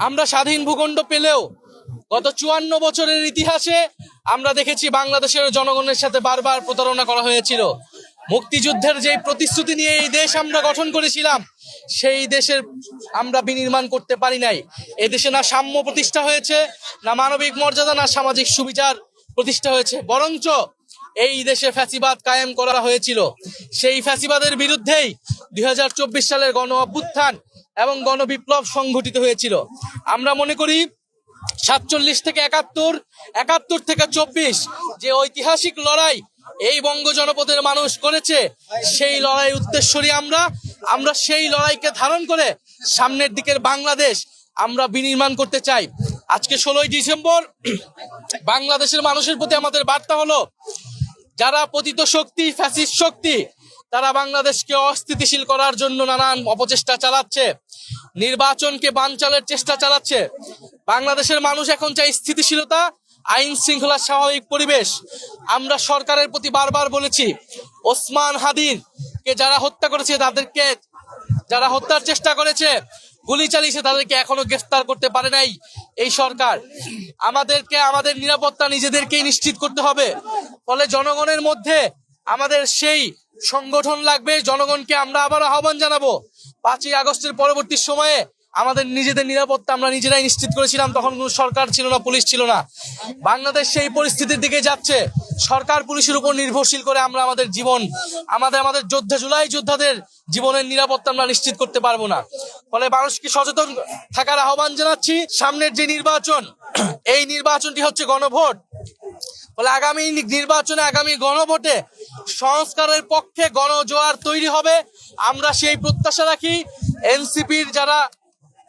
আমরা স্বাধীন ভূখণ্ড পেলেও গত 54 বছরের ইতিহাসে আমরা দেখেছি বাংলাদেশের জনগণের সাথে বারবার প্রতারণা করা হয়েছিল। মুক্তিযুদ্ধের যে প্রতিশ্রুতি নিয়ে এই দেশ আমরা গঠন করেছিলাম, সেই দেশের আমরা বিনির্মাণ করতে পারি নাই। এদেশে না সাম্য প্রতিষ্ঠা হয়েছে, না মানবিক মর্যাদা, না সামাজিক সুবিচার প্রতিষ্ঠা হয়েছে, বরঞ্চ এই দেশে ফ্যাসিবাদ কায়েম করা হয়েছিল। সেই ফ্যাসিবাদের বিরুদ্ধেই 2024 সালের গণ অভ্যুত্থান এবং গণবিপ্লব সংঘটিত হয়েছিল। আমরা মনে করি 47 থেকে 71, 71 থেকে 24 যে ঐতিহাসিক লড়াই এই বঙ্গ জনপদের মানুষ করেছে, সেই লড়াই উদ্দেশ্যই আমরা সেই লড়াইকে ধারণ করে সামনের দিকের বাংলাদেশ আমরা বিনির্মাণ করতে চাই। আজকে 16ই ডিসেম্বর বাংলাদেশের মানুষের প্রতি আমাদের বার্তা হলো, যারা পতিত শক্তি, ফ্যাসিস্ট শক্তি, তারা বাংলাদেশকে অস্থিতিশীল করার জন্য নানান অপচেষ্টা চালাচ্ছে, নির্বাচনকে বানচালের চেষ্টা চালাচ্ছে। বাংলাদেশের মানুষ এখন চাই স্থিতিশীলতা, আইন শৃঙ্খলা, স্বাভাবিক পরিবেশ। আমরা সরকারের প্রতি বারবার বলেছি, ওসমান হাদিকে যারা হত্যা করেছে, তাদেরকে যারা হত্যার চেষ্টা করেছে, গুলি চালিয়েছে, তাদেরকে এখনো গ্রেফতার করতে পারে নাই এই সরকার। আমাদেরকে আমাদের নিরাপত্তা নিজেদেরকেই নিশ্চিত করতে হবে। ফলে জনগণের মধ্যে আমাদের সেই সংগঠন লাগবে। জনগণকে আমরা আবার আহ্বান জানাবো, 5ই আগস্টের পরবর্তী সময়ে আমাদের নিজেদের নিরাপত্তা আমরা নিজেরাই নিশ্চিত করেছিলাম, তখন কোনো সরকার ছিল না, পুলিশ ছিল না। বাংলাদেশ সেই পরিস্থিতির দিকে যাচ্ছে। সরকার পুলিশের উপর নির্ভরশীল করে আমরা আমাদের জীবন, আমাদের জুলাই যোদ্ধাদের জীবনের নিরাপত্তা আমরা নিশ্চিত করতে পারবো না। ফলে মানুষকে সচেতন থাকার আহ্বান জানাচ্ছি। সামনের যে নির্বাচন, এই নির্বাচনটি হচ্ছে গণভোট। ফলে আগামী নির্বাচনে, আগামী গণভোটে সংস্কারের পক্ষে গণজোয়ার তৈরি হবে। আমরা সেই প্রত্যাশা রাখি। এনসিপির যারা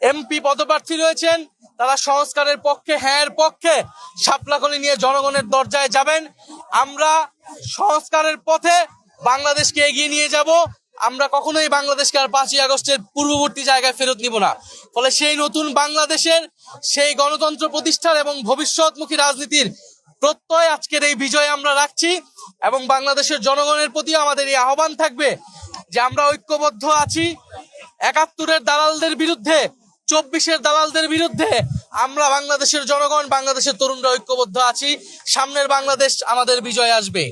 এমপি পদপ্রার্থী রয়েছেন, তারা সংস্কারের পক্ষে, হ্যাঁ পক্ষে শাপলাকলি নিয়ে জনগণের দরজায় যাবেন। আমরা সংস্কারের পথে বাংলাদেশকে এগিয়ে নিয়ে যাব। আমরা কখনোই বাংলাদেশকে আর 5ই আগস্টের পূর্ববর্তী জায়গায় ফেরত নিব না। ফলে সেই নতুন বাংলাদেশের, সেই গণতন্ত্র প্রতিষ্ঠার এবং ভবিষ্যৎমুখী রাজনীতির প্রত্যয় আজকের এই বিজয় আমরা রাখছি। এবং বাংলাদেশের জনগণের প্রতি আমাদের এই আহ্বান থাকবে যে আমরা ঐক্যবদ্ধ আছি। 71-এর দালালদের বিরুদ্ধে, 24-এর দালালদের বিরুদ্ধে আমরা বাংলাদেশের জনগণ, বাংলাদেশের তরুণরা ঐক্যবদ্ধ আছি। সামনের বাংলাদেশ আমাদের বিজয় আসবে।